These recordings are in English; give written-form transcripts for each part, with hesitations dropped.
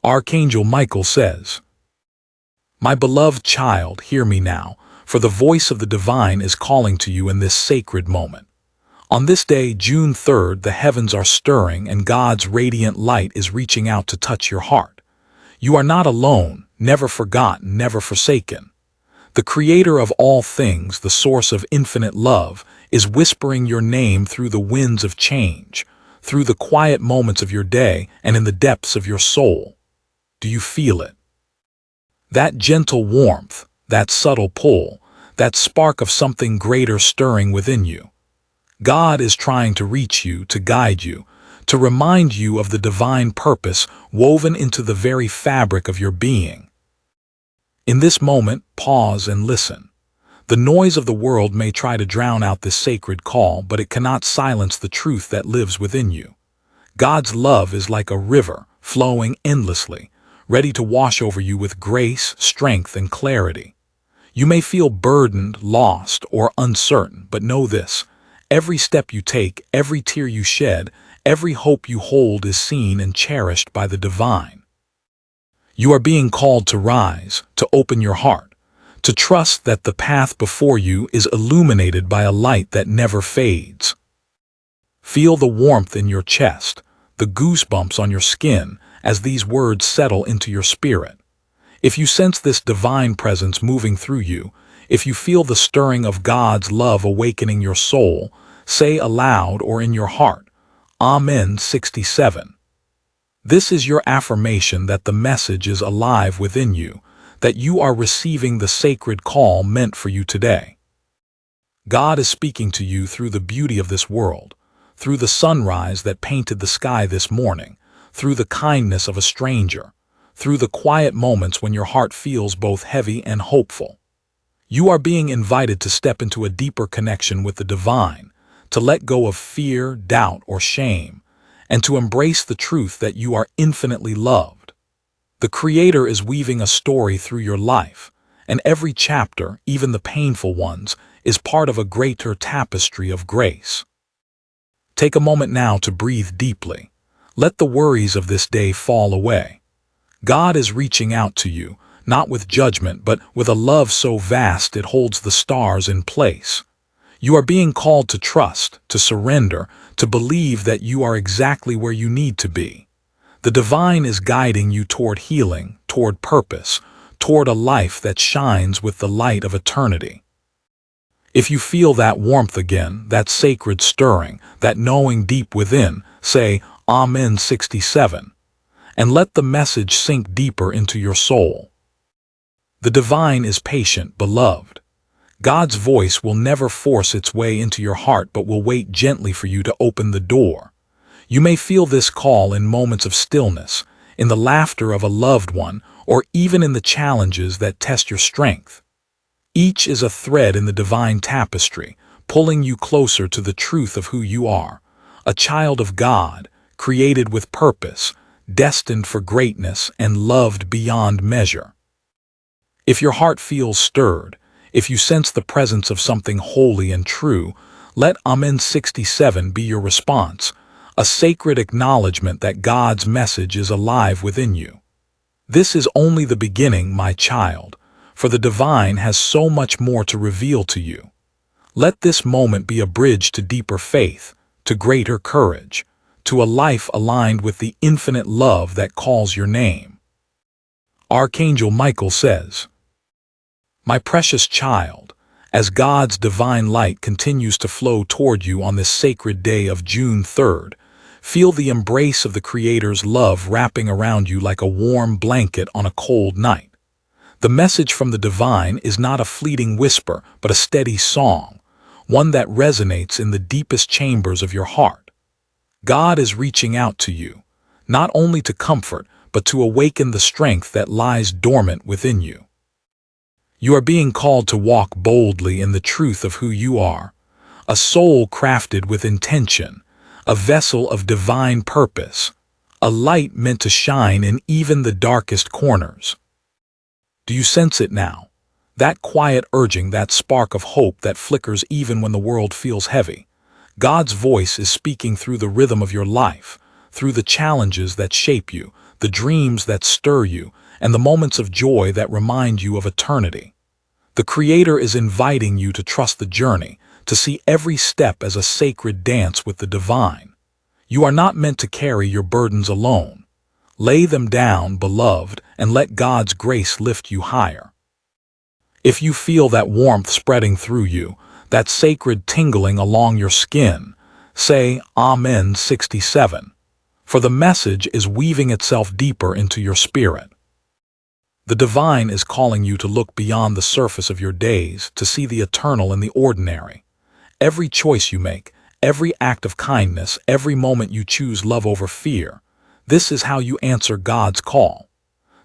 Archangel Michael says, "My beloved child, hear me now, for the voice of the divine is calling to you in this sacred moment. On this day, June 3rd, the heavens are stirring and God's radiant light is reaching out to touch your heart. You are not alone, never forgotten, never forsaken. The Creator of all things, the source of infinite love, is whispering your name through the winds of change, through the quiet moments of your day and in the depths of your soul. Do you feel it? That gentle warmth, that subtle pull, that spark of something greater stirring within you. God is trying to reach you, to guide you, to remind you of the divine purpose woven into the very fabric of your being. In this moment, pause and listen. The noise of the world may try to drown out this sacred call, but it cannot silence the truth that lives within you. God's love is like a river, flowing endlessly, ready to wash over you with grace, strength, and clarity. You may feel burdened, lost, or uncertain, but know this: every step you take, every tear you shed, every hope you hold is seen and cherished by the divine. You are being called to rise, to open your heart, to trust that the path before you is illuminated by a light that never fades. Feel the warmth in your chest, the goosebumps on your skin, as these words settle into your spirit. If you sense this divine presence moving through you, if you feel the stirring of God's love awakening your soul, say aloud or in your heart, Amen 67. This is your affirmation that the message is alive within you, that you are receiving the sacred call meant for you today. God is speaking to you through the beauty of this world, through the sunrise that painted the sky this morning, through the kindness of a stranger, through the quiet moments when your heart feels both heavy and hopeful. You are being invited to step into a deeper connection with the divine, to let go of fear, doubt, or shame, and to embrace the truth that you are infinitely loved. The Creator is weaving a story through your life, and every chapter, even the painful ones, is part of a greater tapestry of grace. Take a moment now to breathe deeply. Let the worries of this day fall away. God is reaching out to you, not with judgment, but with a love so vast it holds the stars in place. You are being called to trust, to surrender, to believe that you are exactly where you need to be. The divine is guiding you toward healing, toward purpose, toward a life that shines with the light of eternity. If you feel that warmth again, that sacred stirring, that knowing deep within, say Amen 67, and let the message sink deeper into your soul. The divine is patient, beloved. God's voice will never force its way into your heart, but will wait gently for you to open the door. You may feel this call in moments of stillness, in the laughter of a loved one, or even in the challenges that test your strength. Each is a thread in the divine tapestry, pulling you closer to the truth of who you are, a child of God, created with purpose, destined for greatness, and loved beyond measure. If your heart feels stirred, if you sense the presence of something holy and true, let Amen 67 be your response, a sacred acknowledgement that God's message is alive within you. This is only the beginning, my child, for the divine has so much more to reveal to you. Let this moment be a bridge to deeper faith, to greater courage, to a life aligned with the infinite love that calls your name. Archangel Michael says, "My precious child, as God's divine light continues to flow toward you on this sacred day of June 3rd, feel the embrace of the Creator's love wrapping around you like a warm blanket on a cold night. The message from the divine is not a fleeting whisper, but a steady song, one that resonates in the deepest chambers of your heart. God is reaching out to you, not only to comfort, but to awaken the strength that lies dormant within you. You are being called to walk boldly in the truth of who you are, a soul crafted with intention, a vessel of divine purpose, a light meant to shine in even the darkest corners. Do you sense it now? That quiet urging, that spark of hope that flickers even when the world feels heavy. God's voice is speaking through the rhythm of your life, through the challenges that shape you, the dreams that stir you, and the moments of joy that remind you of eternity. The Creator is inviting you to trust the journey, to see every step as a sacred dance with the divine. You are not meant to carry your burdens alone. Lay them down, beloved, and let God's grace lift you higher. If you feel that warmth spreading through you, that sacred tingling along your skin, say Amen 67, for the message is weaving itself deeper into your spirit. The divine is calling you to look beyond the surface of your days, to see the eternal in the ordinary. Every choice you make, every act of kindness, every moment you choose love over fear, this is how you answer God's call.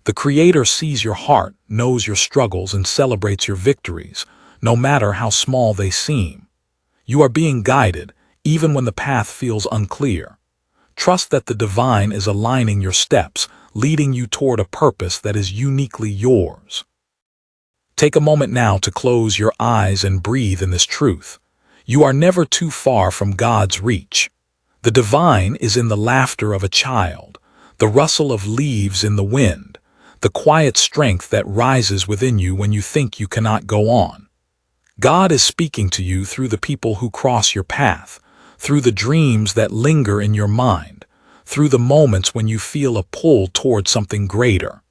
The Creator sees your heart, knows your struggles, and celebrates your victories, no matter how small they seem. You are being guided, even when the path feels unclear. Trust that the divine is aligning your steps, leading you toward a purpose that is uniquely yours. Take a moment now to close your eyes and breathe in this truth. You are never too far from God's reach. The divine is in the laughter of a child, the rustle of leaves in the wind, the quiet strength that rises within you when you think you cannot go on. God is speaking to you through the people who cross your path, through the dreams that linger in your mind, through the moments when you feel a pull toward something greater.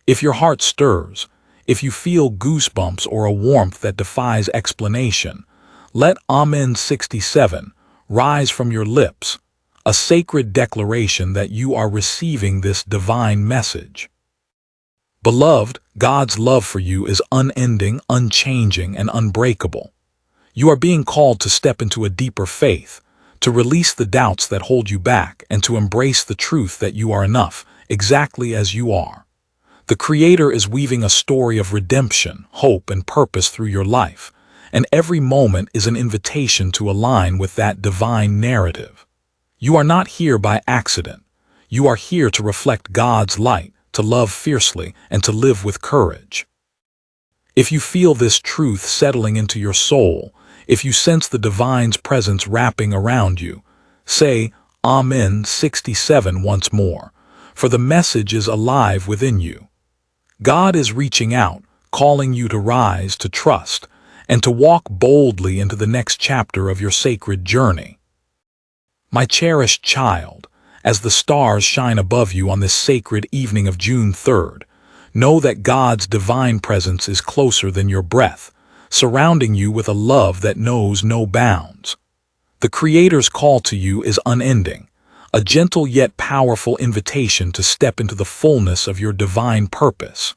If your heart stirs, if you feel goosebumps or a warmth that defies explanation, let Amen 67 rise from your lips, a sacred declaration that you are receiving this divine message. Beloved, God's love for you is unending, unchanging, and unbreakable. You are being called to step into a deeper faith, to release the doubts that hold you back, and to embrace the truth that you are enough, exactly as you are. The Creator is weaving a story of redemption, hope, and purpose through your life, and every moment is an invitation to align with that divine narrative. You are not here by accident. You are here to reflect God's light, to love fiercely, and to live with courage. If you feel this truth settling into your soul, if you sense the divine's presence wrapping around you, say Amen 67 once more, for the message is alive within you. God is reaching out, calling you to rise, to trust, and to walk boldly into the next chapter of your sacred journey. My cherished child, as the stars shine above you on this sacred evening of June 3rd, know that God's divine presence is closer than your breath, surrounding you with a love that knows no bounds. The Creator's call to you is unending, a gentle yet powerful invitation to step into the fullness of your divine purpose.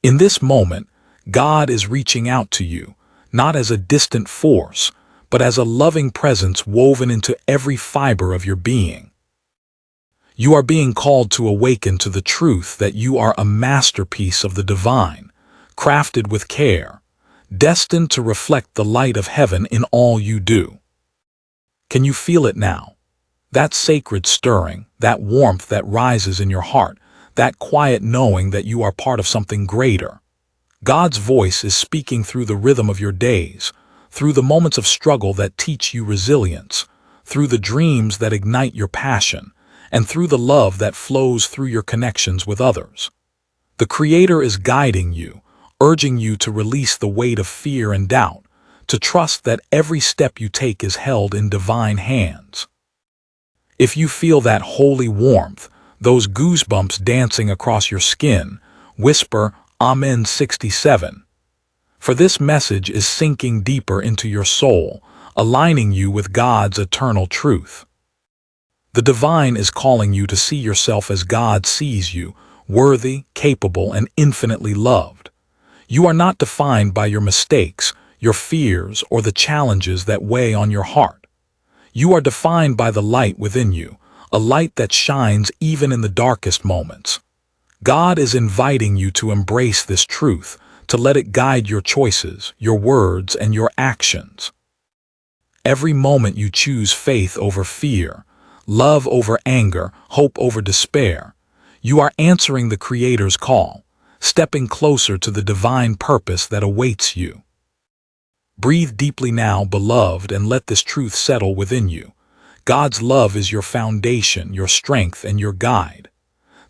In this moment, God is reaching out to you, not as a distant force, but as a loving presence woven into every fiber of your being. You are being called to awaken to the truth that you are a masterpiece of the divine, crafted with care, destined to reflect the light of heaven in all you do. Can you feel it now? That sacred stirring, that warmth that rises in your heart, that quiet knowing that you are part of something greater. God's voice is speaking through the rhythm of your days, through the moments of struggle that teach you resilience, through the dreams that ignite your passion, and through the love that flows through your connections with others. The Creator is guiding you, urging you to release the weight of fear and doubt, to trust that every step you take is held in divine hands. If you feel that holy warmth, those goosebumps dancing across your skin, whisper Amen 67. For this message is sinking deeper into your soul, aligning you with God's eternal truth. The divine is calling you to see yourself as God sees you, worthy, capable, and infinitely loved. You are not defined by your mistakes, your fears, or the challenges that weigh on your heart. You are defined by the light within you, a light that shines even in the darkest moments. God is inviting you to embrace this truth, to let it guide your choices, your words, and your actions. Every moment you choose faith over fear, love over anger, hope over despair, you are answering the Creator's call, stepping closer to the divine purpose that awaits you. Breathe deeply now, beloved, and let this truth settle within you. God's love is your foundation, your strength, and your guide.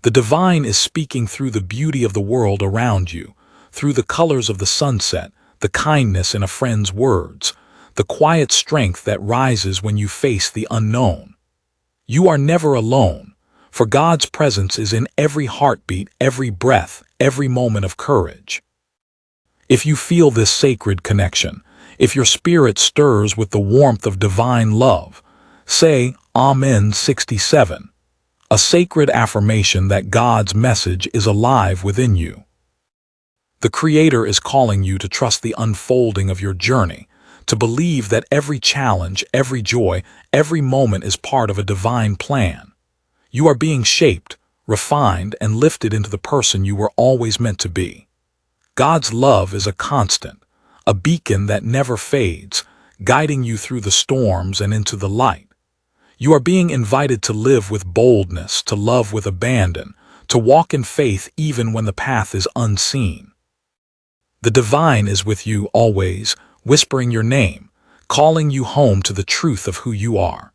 The divine is speaking through the beauty of the world around you, through the colors of the sunset, the kindness in a friend's words, the quiet strength that rises when you face the unknown. You are never alone, for God's presence is in every heartbeat, every breath, every moment of courage. If you feel this sacred connection, if your spirit stirs with the warmth of divine love, say Amen 67, a sacred affirmation that God's message is alive within you. The Creator is calling you to trust the unfolding of your journey, to believe that every challenge, every joy, every moment is part of a divine plan. You are being shaped, refined, and lifted into the person you were always meant to be. God's love is a constant, a beacon that never fades, guiding you through the storms and into the light. You are being invited to live with boldness, to love with abandon, to walk in faith even when the path is unseen. The divine is with you always, whispering your name, calling you home to the truth of who you are.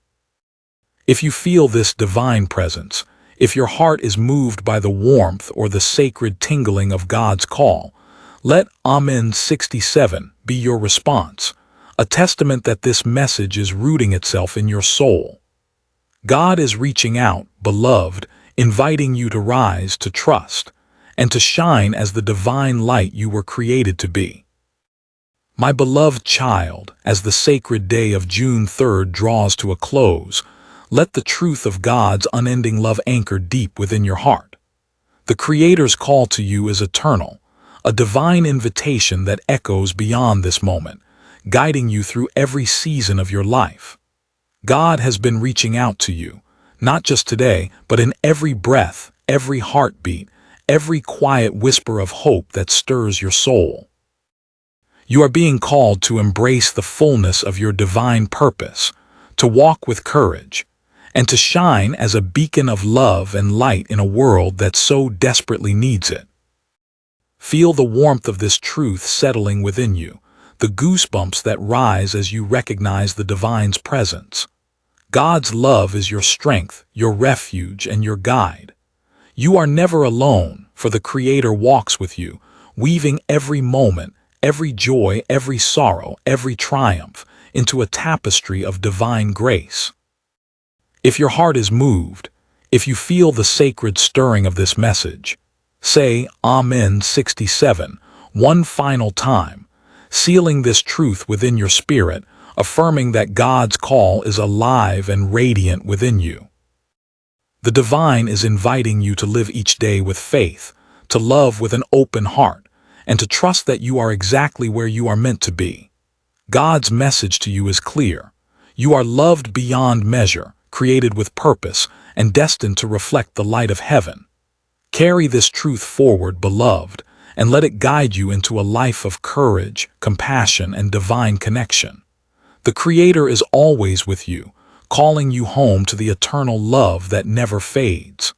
If you feel this divine presence, if your heart is moved by the warmth or the sacred tingling of God's call, let Amen 67 be your response, a testament that this message is rooting itself in your soul. God is reaching out, beloved, inviting you to rise, to trust, and to shine as the divine light you were created to be. My beloved child, as the sacred day of June 3rd draws to a close, let the truth of God's unending love anchor deep within your heart. The Creator's call to you is eternal, a divine invitation that echoes beyond this moment, guiding you through every season of your life. God has been reaching out to you, not just today, but in every breath, every heartbeat, every quiet whisper of hope that stirs your soul. You are being called to embrace the fullness of your divine purpose, to walk with courage, and to shine as a beacon of love and light in a world that so desperately needs it. Feel the warmth of this truth settling within you, the goosebumps that rise as you recognize the divine's presence. God's love is your strength, your refuge, and your guide. You are never alone, for the Creator walks with you, weaving every moment, every joy, every sorrow, every triumph into a tapestry of divine grace. If your heart is moved, if you feel the sacred stirring of this message, say Amen 67 one final time, sealing this truth within your spirit, affirming that God's call is alive and radiant within you. The divine is inviting you to live each day with faith, to love with an open heart, and to trust that you are exactly where you are meant to be. God's message to you is clear. You are loved beyond measure, created with purpose, and destined to reflect the light of heaven. Carry this truth forward, beloved, and let it guide you into a life of courage, compassion, and divine connection. The Creator is always with you, calling you home to the eternal love that never fades.